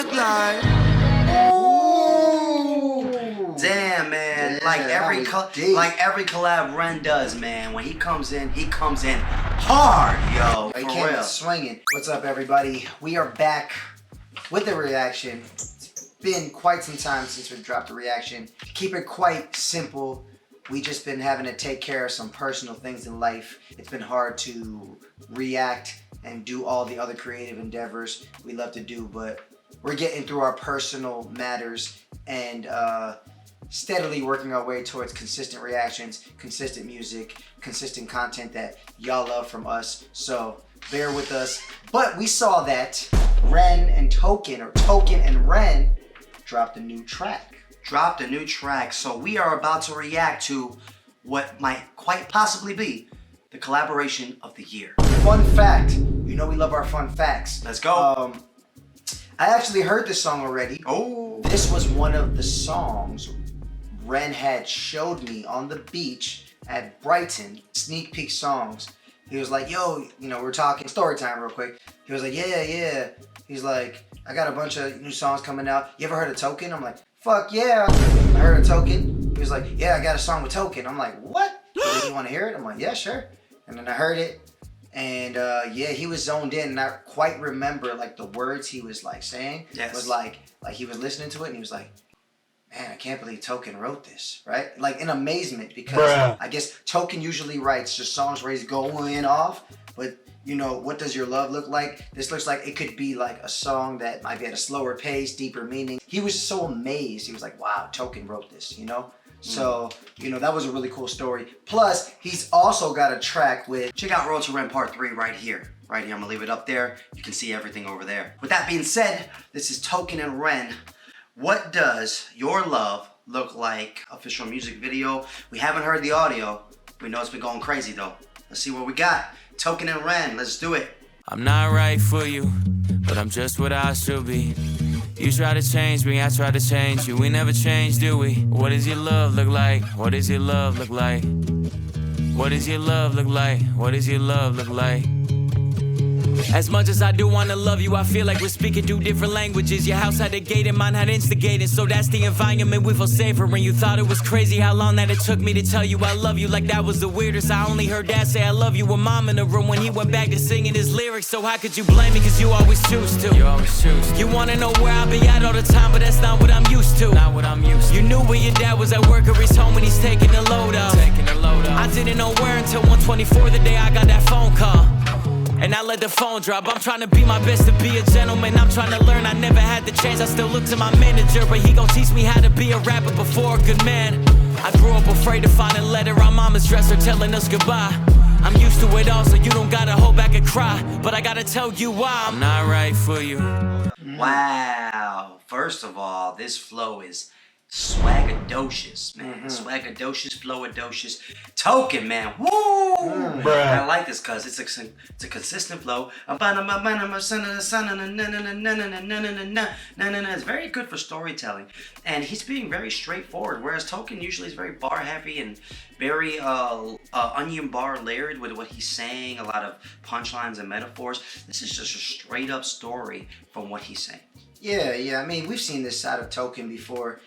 look like. Ooh. Damn, man. Yeah, like every collab Ren does, man. When he comes in hard, yo. He For came in real. swinging. What's up, everybody? We are back with the reaction. It's been quite some time since we've dropped a reaction. To keep it quite simple, we just been having to take care of some personal things in life. It's been hard to react and do all the other creative endeavors we love to do, but we're getting through our personal matters and steadily working our way towards consistent reactions, consistent music, consistent content that y'all love from us. So bear with us. But we saw that Ren and Token, or Token and Ren, dropped a new track. So we are about to react to what might quite possibly be the collaboration of the year. Fun fact. You know we love our fun facts. Let's go. I actually heard this song already. Oh. This was one of the songs Ren had showed me on the beach at Brighton. Sneak peek songs. He was like, yo, we're talking story time real quick. He was like, yeah. He's like, I got a bunch of new songs coming out. You ever heard of Token? I'm like, fuck yeah. I heard of Token. He was like, yeah, I got a song with Token. I'm like, what? You want to hear it? I'm like, yeah, sure. And then I heard it. And yeah, he was zoned in, and I quite remember like the words he was like saying. Yes. Was like he was listening to it and he was like, man, I can't believe Token wrote this, right? Like in amazement, because I guess Token usually writes just songs where he's going off, but what does your love look like? This looks like it could be like a song that might be at a slower pace, deeper meaning. He was so amazed. He was like, wow, Token wrote this, So, that was a really cool story. Plus, he's also got a track with... Check out Road to Ren Part 3 right here. I'm going to leave it up there. You can see everything over there. With that being said, this is Token and Ren. What does your love look like? Official music video. We haven't heard the audio. We know it's been going crazy though. Let's see what we got. Token and Ren, let's do it. I'm not right for you, but I'm just what I should be. You try to change me, I try to change you. We never change, do we? What does your love look like? What does your love look like? What does your love look like? What does your love look like? As much as I do wanna love you, I feel like we're speaking two different languages. Your house had a gate and mine had instigated, so that's the environment we feel safer in. You thought it was crazy how long that it took me to tell you I love you, like that was the weirdest. I only heard dad say I love you with mom in the room when he went back to singing his lyrics. So how could you blame me, cause you always choose to. You always choose to. You wanna know where I be at all the time, but that's not what I'm used to. Not what I'm used to. You knew where your dad was at work or he's home when he's taking the load off. I didn't know where until 1:24 the day I got that phone call. And I let the phone drop. I'm trying to be my best to be a gentleman. I'm trying to learn, I never had the chance. I still look to my manager, but he gon' teach me how to be a rapper before a good man. I grew up afraid to find a letter on mama's dresser telling us goodbye. I'm used to it all, so you don't gotta hold back and cry. But I gotta tell you why I'm not right for you. Wow. First of all, this flow is swagadocious, man. Swagadocious, flowadocious. Token, man. Woo! I like this cause it's a consistent flow. It's very good for storytelling, and he's being very straightforward. Whereas Token usually is very bar heavy and very onion bar layered with what he's saying. A lot of punchlines and metaphors. This is just a straight up story from what he's saying. Yeah. I mean, we've seen this side of Token before.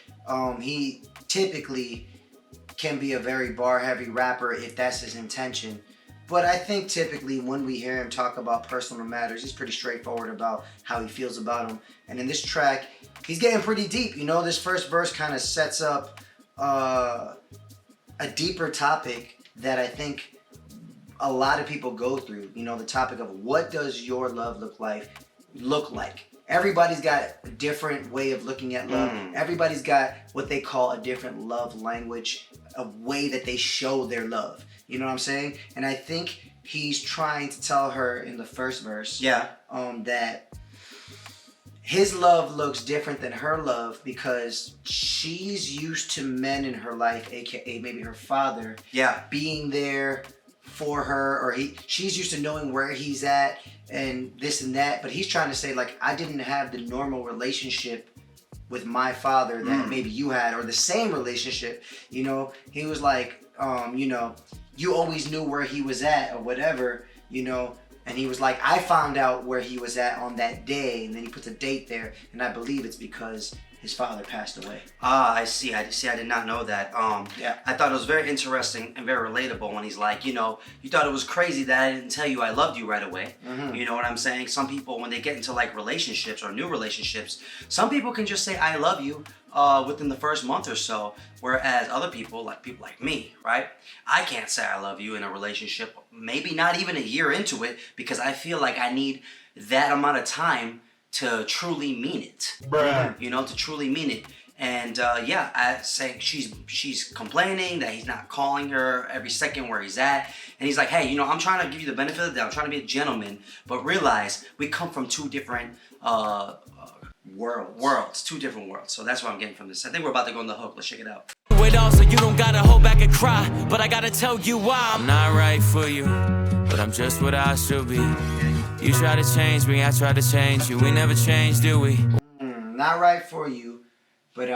He typically can be a very bar-heavy rapper if that's his intention. But I think typically when we hear him talk about personal matters, he's pretty straightforward about how he feels about them. And in this track, he's getting pretty deep. This first verse kind of sets up a deeper topic that I think a lot of people go through. The topic of what does your love look like? Everybody's got a different way of looking at love. Everybody's got what they call a different love language, a way that they show their love. You know what I'm saying? And I think he's trying to tell her in the first verse that his love looks different than her love because she's used to men in her life, aka maybe her father, being there for her, or she's used to knowing where he's at and this and that, but he's trying to say, like, I didn't have the normal relationship with my father that maybe you had, or the same relationship. He was like, you always knew where he was at or whatever, And he was like, I found out where he was at on that day, and then he puts a date there, and I believe it's because his father passed away. Ah, I see. I did not know that. Yeah. I thought it was very interesting and very relatable when he's like, you know, you thought it was crazy that I didn't tell you I loved you right away. Mm-hmm. You know what I'm saying? Some people, when they get into like relationships or new relationships, some people can just say I love you within the first month or so, whereas other people like me, right? I can't say I love you in a relationship, maybe not even a year into it, because I feel like I need that amount of time to truly mean it. Bruh. You know, to truly mean it. And yeah, I say she's complaining that he's not calling her every second where he's at. And he's like, hey, you know, I'm trying to give you the benefit of the doubt. I'm trying to be a gentleman. But realize we come from two different worlds. Two different worlds. So that's what I'm getting from this. I think we're about to go on the hook. Let's check it out. Wait, also, you don't gotta hold back and cry, but I gotta tell you why I'm not right for you, but I'm just what I should be. You try to change me, I try to change you. We never change, do we? Not right for you, but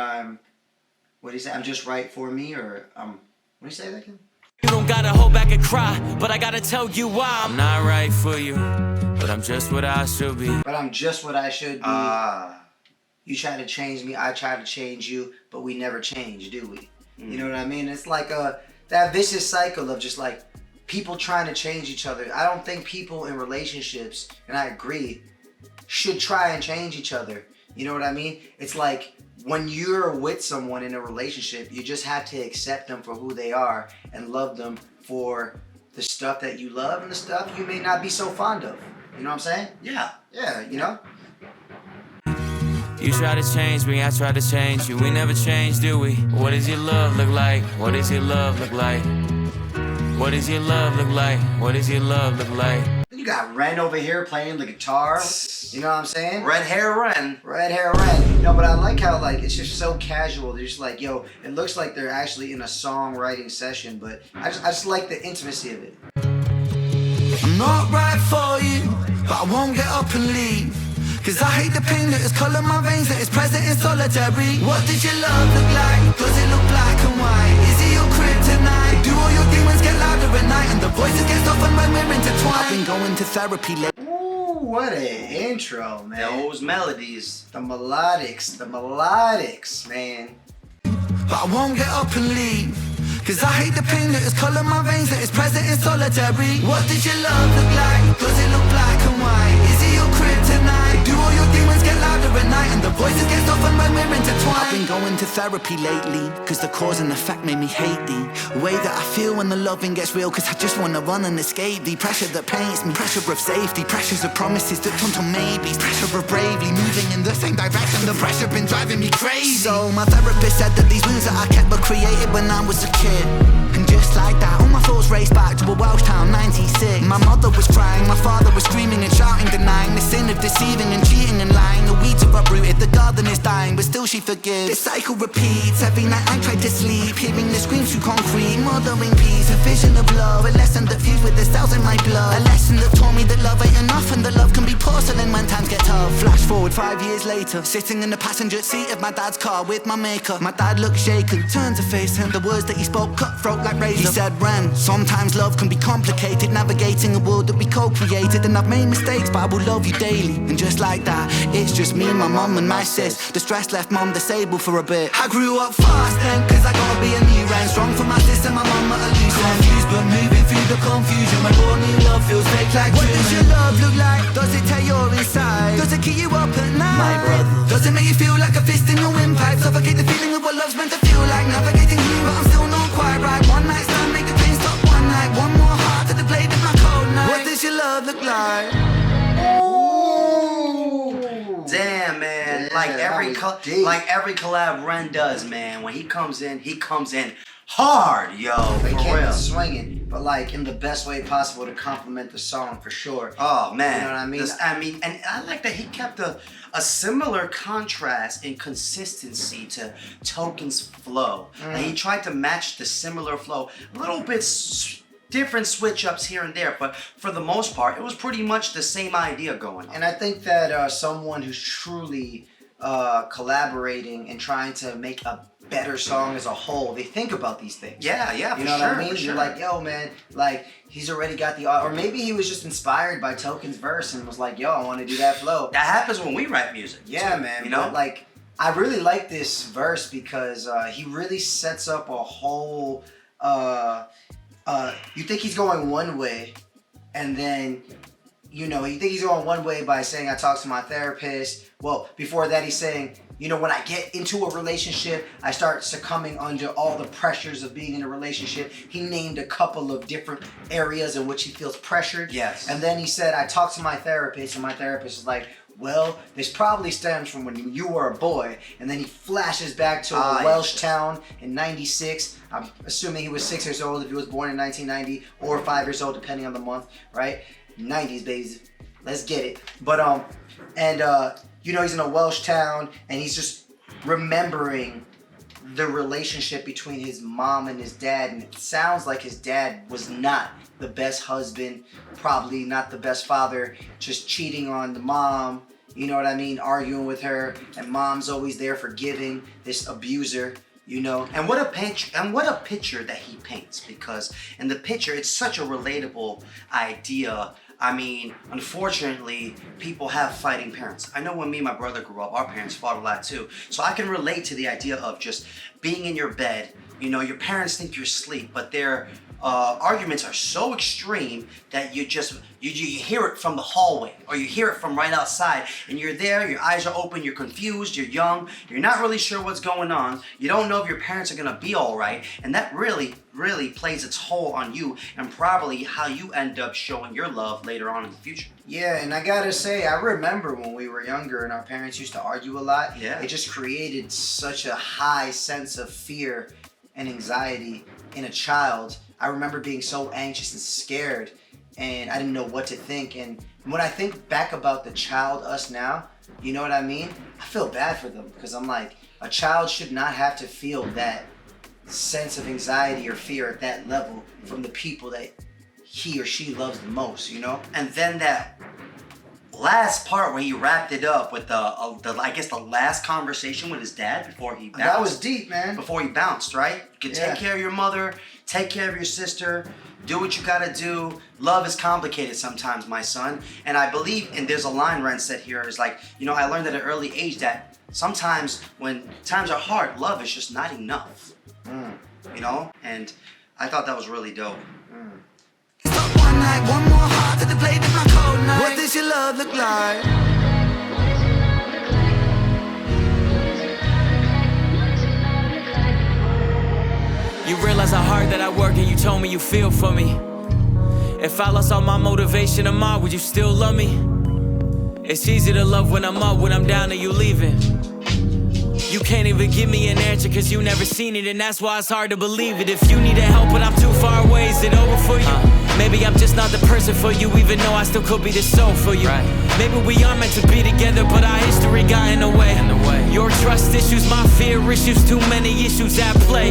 what do you say? I'm just right for me, or what do you say that again? You don't gotta hold back and cry, but I gotta tell you why I'm not right for you, but I'm just what I should be. But I'm just what I should be. You try to change me, I try to change you, but we never change, do we? You know what I mean? It's like that vicious cycle of just like people trying to change each other. I don't think people in relationships, and I agree, should try and change each other. You know what I mean? It's like when you're with someone in a relationship, you just have to accept them for who they are and love them for the stuff that you love and the stuff you may not be so fond of. You know what I'm saying? Yeah. Yeah, you know? You try to change me, I try to change you. We never change, do we? What does your love look like? What does your love look like? What does your love look like? What does your love look like? You got Ren over here playing the guitar. You know what I'm saying? Red hair Ren. Red hair Ren. No, but I like how like it's just so casual. They're just like, yo, it looks like they're actually in a songwriting session, but I just like the intimacy of it. I'm not right for you, but I won't get up and leave. Cause I hate the pain that is colour my veins, that is present in solitary. What did your love look like? Does it look black and white? Is it your kryptonite? Do all your demons get louder at night? And the voices get softened when we're intertwined. I've been going to therapy lately. Ooh, what an intro, man. Those melodies. The melodics, man. But I won't get up and leave. Cause I hate the pain that is colour my veins, that is present in solitary. What did your love look like? Does it look black and white? Is it your kryptonite? Do all your demons get louder at night? And the voices get softened when we're intertwined. I've been going to therapy lately, cause the cause and effect made me hate thee. The way that I feel when the loving gets real, cause I just wanna run and escape thee. Pressure that paints me, pressure of safety, pressures of promises that turn to maybes, pressure of bravely moving in the same direction. The pressure been driving me crazy. So my therapist said that these wounds that I kept were created when I was a kid. And just like that, all my thoughts raced back to a Welsh town, 96. My mother was crying, my father was screaming and shouting, denying the sin of deceiving and cheating and lying. The weeds are uprooted, the garden is dying, but still she forgives. This cycle repeats, every night I try to sleep, hearing the screams through concrete, mothering peace, a vision of love, a lesson that fused with the cells in my blood, a lesson that taught me that love ain't enough and that love can be porcelain when times get tough. Flash forward 5 years later, sitting in the passenger seat of my dad's car with my maker. My dad looked shaken, turned to face him, the words that he spoke cutthroat like razor. He said, Ren, sometimes love can be complicated, navigating a world that we co-created. And I've made mistakes, but I will love you daily. And just like that, it's just me, my mum and my sis. The stress left mum disabled for a bit. I grew up fast then, cause I gotta be a new Ren. Strong for my sis and my mum at a loose end. Confused but moving through the confusion. My raw new love feels fake like what does your love look like? Does it tear your inside? Does it keep you up at night? My brother. Does it make you feel like a fist in your windpipe? Suffocate the feeling of what love's meant to feel like. Navigating you, but I'm still not quite right. One night stand, make the pain stop one night. One more heart to the blade of my cold night. What does your love look like? Damn, man. Yeah, like every collab Ren does, man. When he comes in hard, yo. They For came real. in swinging, but like in the best way possible to complement the song for sure. Oh man, You know what I mean? And I like that he kept a similar contrast and consistency to Token's flow. Like he tried to match the similar flow, a little bit different switch ups here and there, but for the most part, it was pretty much the same idea going on. And I think that someone who's truly collaborating and trying to make a better song as a whole. They think about these things. Yeah, You know what I mean? You're like, yo, man, like he's already got the, or maybe he was just inspired by Token's verse and was like, yo, I want to do that flow. That happens when we write music. Yeah, too, man. You know, but, like I really like this verse because he really sets up a whole. You think he's going one way, and then. You know, you think he's going one way by saying, I talk to my therapist. Well, before that, he's saying, you know, when I get into a relationship, I start succumbing under all the pressures of being in a relationship. He named a couple of different areas in which he feels pressured. Yes. And then he said, I talk to my therapist, and my therapist is like, well, this probably stems from when you were a boy. And then he flashes back to a Welsh town in 96. I'm assuming he was 6 years old if he was born in 1990, or 5 years old, depending on the month, right? 90s, babies. Let's get it. But, you know, he's in a Welsh town, and he's just remembering the relationship between his mom and his dad, and it sounds like his dad was not the best husband, probably not the best father, just cheating on the mom, you know what I mean, arguing with her, and mom's always there forgiving this abuser. You know, and what a picture that he paints, because in the picture it's such a relatable idea. I mean, unfortunately, people have fighting parents. I know when me and my brother grew up, our parents fought a lot too. So I can relate to the idea of just being in your bed. You know, your parents think you're asleep, but their arguments are so extreme that you hear it from the hallway, or you hear it from right outside, and you're there, your eyes are open, you're confused, you're young, you're not really sure what's going on, you don't know if your parents are gonna be all right, and that really plays its toll on you, and probably how you end up showing your love later on in the future. Yeah, and I gotta say, I remember when we were younger and our parents used to argue a lot. Yeah. It just created such a high sense of fear and anxiety in a child. I remember being so anxious and scared, and I didn't know what to think. And when I think back about the child us now, you know what I mean? I feel bad for them, because I'm like, a child should not have to feel that sense of anxiety or fear at that level from the people that he or she loves the most, you know? And then that last part where he wrapped it up with the last conversation with his dad before he bounced. That was deep, man. Before he bounced, right? You can take care of your mother, take care of your sister, do what you gotta do. Love is complicated sometimes, my son. And I believe, and there's a line Ren said here, is like, you know, I learned at an early age that sometimes when times are hard, love is just not enough. You know? And I thought that was really dope. One night, one more heart that they played in my cold night. What does your love look like? You realize how hard that I work, and you told me you feel for me. If I lost all my motivation tomorrow, would you still love me? It's easy to love when I'm up, when I'm down and you leaving. You can't even give me an answer, cause you never seen it, and that's why it's hard to believe it. If you needed help but I'm too far away, is it over for you? Maybe I'm just not the person for you, even though I still could be the soul for you. Maybe we are meant to be together, but our history got in the way. Your trust issues, my fear issues, too many issues at play.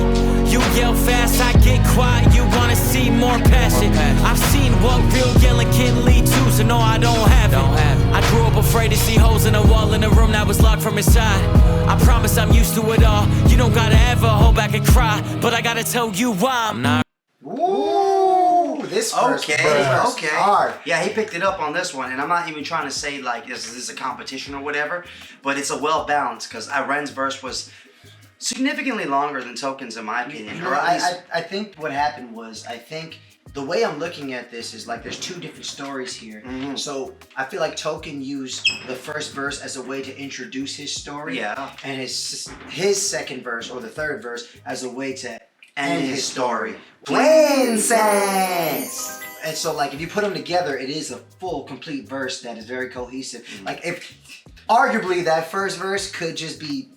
You yell fast, I get quiet, you wanna see more passion. I've seen what real yelling can lead to, so no, I don't have it. I grew up afraid to see holes in the wall in a room that was locked from inside. I promise I'm used to it all. You don't gotta ever hold back and cry, but I gotta tell you why I'm not. Ooh, this verse, Okay. hard. Yeah, he picked it up on this one, and I'm not even trying to say like this is a competition or whatever, but it's a well balanced, because Ren's verse was significantly longer than Token's in my opinion. You know, I think what happened was, I think the way I'm looking at this is like there's two different stories here. So I feel like Token used the first verse as a way to introduce his story, and his second verse or the third verse as a way to end his story. Plain sense. And so like if you put them together, it is a full, complete verse that is very cohesive. Like if arguably that first verse could just be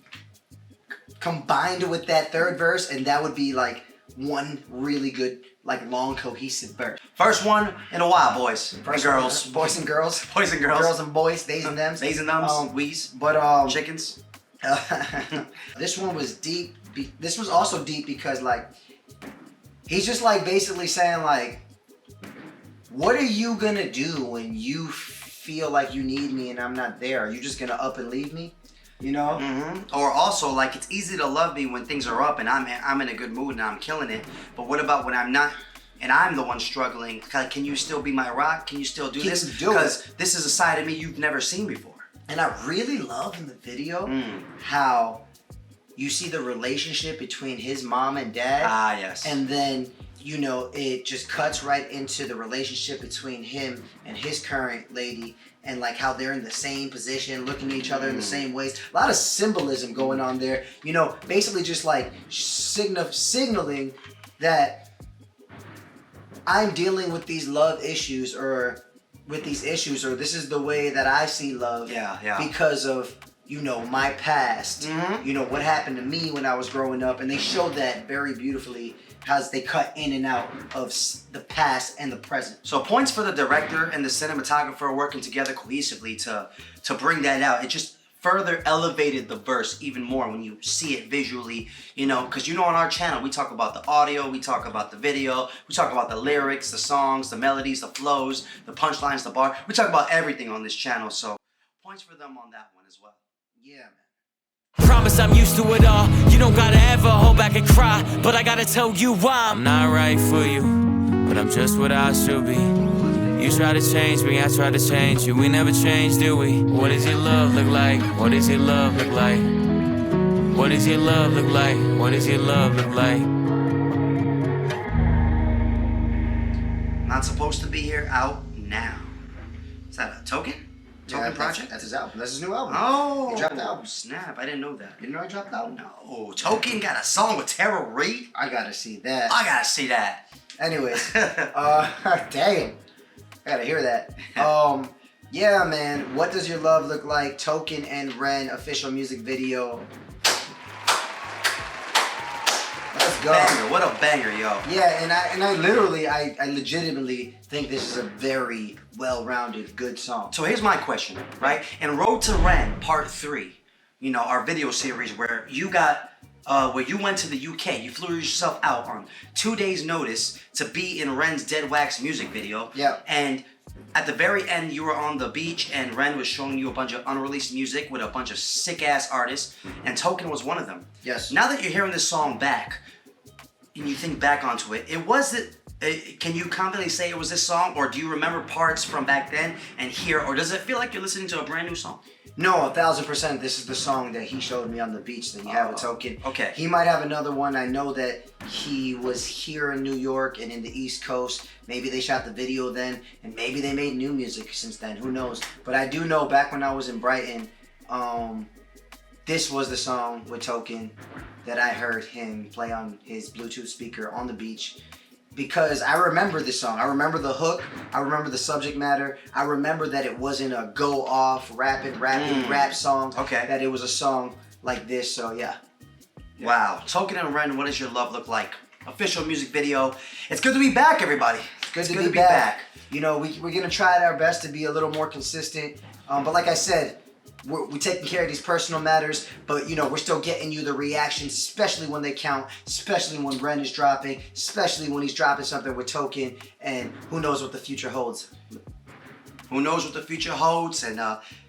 combined with that third verse, and that would be like one really good, like long, cohesive verse. First one in a while, boys and girls. Boys and girls. Boys and girls. Girls and boys, theys and thems. Theys and thems, we's, but chickens. This one was deep. This was also deep because like he's just like basically saying like, what are you gonna do when you feel like you need me and I'm not there? Are you just gonna up and leave me? You know? Or also, like, it's easy to love me when things are up and I'm in a good mood and I'm killing it. But what about when I'm not and I'm the one struggling? Can you still be my rock? Can you still do this? Because this is a side of me you've never seen before. And I really love in the video how you see the relationship between his mom and dad. Ah, yes. And then, you know, it just cuts right into the relationship between him and his current lady, and like how they're in the same position, looking at each other in the same ways. A lot of symbolism going on there. You know, basically just like signaling that I'm dealing with these love issues or this is the way that I see love. Because of, you know, my past. You know, what happened to me when I was growing up. And they showed that very beautifully as they cut in and out of the past and the present. So points for the director and the cinematographer working together cohesively to bring that out. It just further elevated the verse even more when you see it visually, you know, because you know on our channel we talk about the audio, we talk about the video, we talk about the lyrics, the songs, the melodies, the flows, the punchlines, the bar. We talk about everything on this channel, so points for them on that one as well. Yeah, man. Promise I'm used to it all. You don't gotta ever hold back and cry, but I gotta tell you why I'm not right for you, but I'm just what I should be. You try to change me, I try to change you. We never change, do we? What does your love look like? What does your love look like? What does your love look like? What does your love look like? Not supposed to be here, out now. Is that a Token? Token project? That's his album. That's his new album. Oh, he dropped the album. Snap! I didn't know that. You didn't know I dropped the album? No, Token got a song with Tara Reid. I gotta see that. I gotta see that. Anyways, damn, I gotta hear that. Yeah, man. What does your love look like? Token and Ren official music video. Let's go. Banger! What a banger, yo. Yeah, and I legitimately think this is a very well-rounded, good song. So here's my question, right? In Road to Ren Part 3, you know, our video series where you got, where you went to the UK, you flew yourself out on 2 days' notice to be in Ren's Dead Wax music video. Yeah. And at the very end, you were on the beach and Ren was showing you a bunch of unreleased music with a bunch of sick-ass artists, and Token was one of them. Yes. Now that you're hearing this song back, and you think back onto it, can you confidently say it was this song, or do you remember parts from back then and here, or does it feel like you're listening to a brand new song? No, 1,000%. This is the song that he showed me on the beach that you have with Token. Okay. He might have another one. I know that he was here in New York and in the East Coast. Maybe they shot the video then, and maybe they made new music since then. Who knows? But I do know back when I was in Brighton, this was the song with Token that I heard him play on his Bluetooth speaker on the beach. Because I remember this song. I remember the hook. I remember the subject matter. I remember that it wasn't a go-off, rapid rap song. Okay. That it was a song like this, so yeah. Wow. Token and Ren, what does your love look like? Official music video. It's good to be back, everybody. It's good to be back. You know, we're going to try our best to be a little more consistent. But like I said, we're taking care of these personal matters, but you know, we're still getting you the reactions, especially when they count, especially when Ren is dropping, especially when he's dropping something with Token, and who knows what the future holds. Who knows what the future holds, and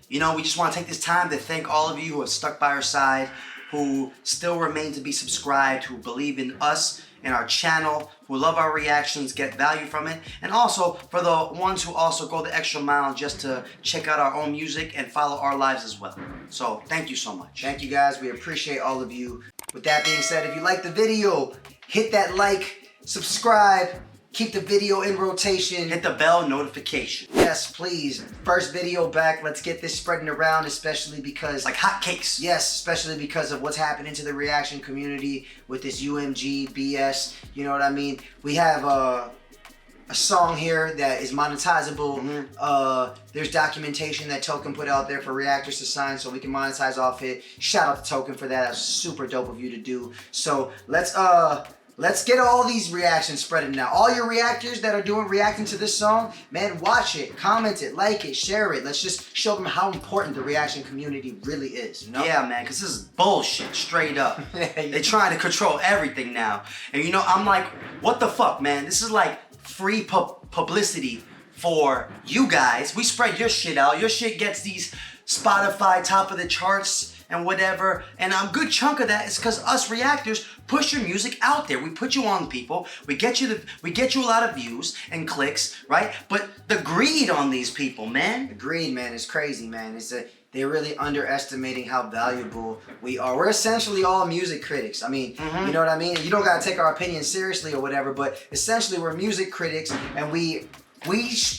you know, we just want to take this time to thank all of you who have stuck by our side, who still remain to be subscribed, who believe in us and our channel, who love our reactions, get value from it, and also for the ones who also go the extra mile just to check out our own music and follow our lives as well. So thank you so much. Thank you guys. We appreciate all of you. With that being said, if you like the video, hit that like, subscribe, keep the video in rotation. Hit the bell notification. Yes, please. First video back. Let's get this spreading around, especially because... like hotcakes. Yes, especially because of what's happening to the reaction community with this UMG BS. You know what I mean? We have a song here that is monetizable. There's documentation that Token put out there for reactors to sign so we can monetize off it. Shout out to Token for that. That's super dope of you to do. So let's get all these reactions spreading now. All your reactors that are reacting to this song, man, watch it, comment it, like it, share it. Let's just show them how important the reaction community really is, you know? Yeah, man, because this is bullshit, straight up. They're trying to control everything now. And you know, I'm like, what the fuck, man? This is like free publicity for you guys. We spread your shit out. Your shit gets these Spotify top of the charts and whatever. And a good chunk of that is because us reactors push your music out there. We put you on people. We get you a lot of views and clicks, right? But the greed on these people, man. The greed, man, is crazy, man. They're really underestimating how valuable we are. We're essentially all music critics. I mean, you know what I mean? You don't gotta take our opinion seriously or whatever, but essentially we're music critics, and we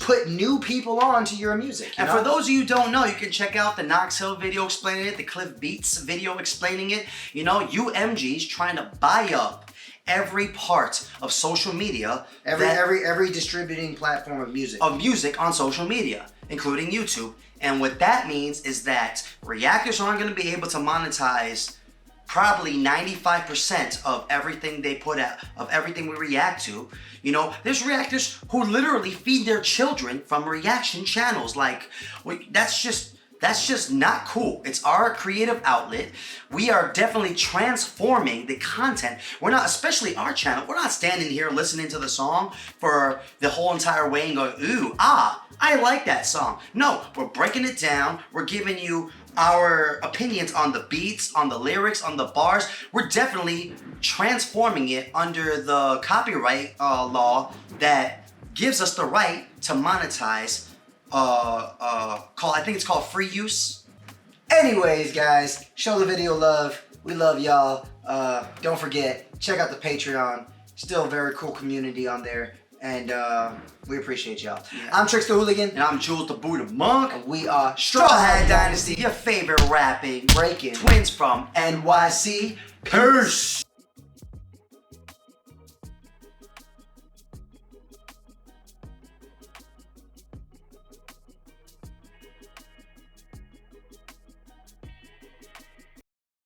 put new people on to your music. And for those of you who don't know, you can check out the Knox Hill video explaining it, the Cliff Beats video explaining it. You know, UMG's trying to buy up every part of social media, every distributing platform of music on social media, including YouTube. And what that means is that reactors aren't going to be able to monetize probably 95% of everything they put out, of everything we react to. You know, there's reactors who literally feed their children from reaction channels. Like, that's just not cool. It's our creative outlet. We are definitely transforming the content. We're not, especially our channel, we're not standing here listening to the song for the whole entire way and going, ooh, I like that song. No, we're breaking it down. We're giving you our opinions on the beats, on the lyrics, on the bars. We're definitely transforming it under the copyright law that gives us the right to monetize I think it's called free use. Anyways, guys, show the video love. We love y'all. Don't forget, check out the Patreon. Still a very cool community on there. And we appreciate y'all. Yeah. I'm Trickster Hooligan. And I'm Jules the Buddha Monk. And we are Strawhat Dynasty, your favorite rapping breaking twins from NYC. Peace.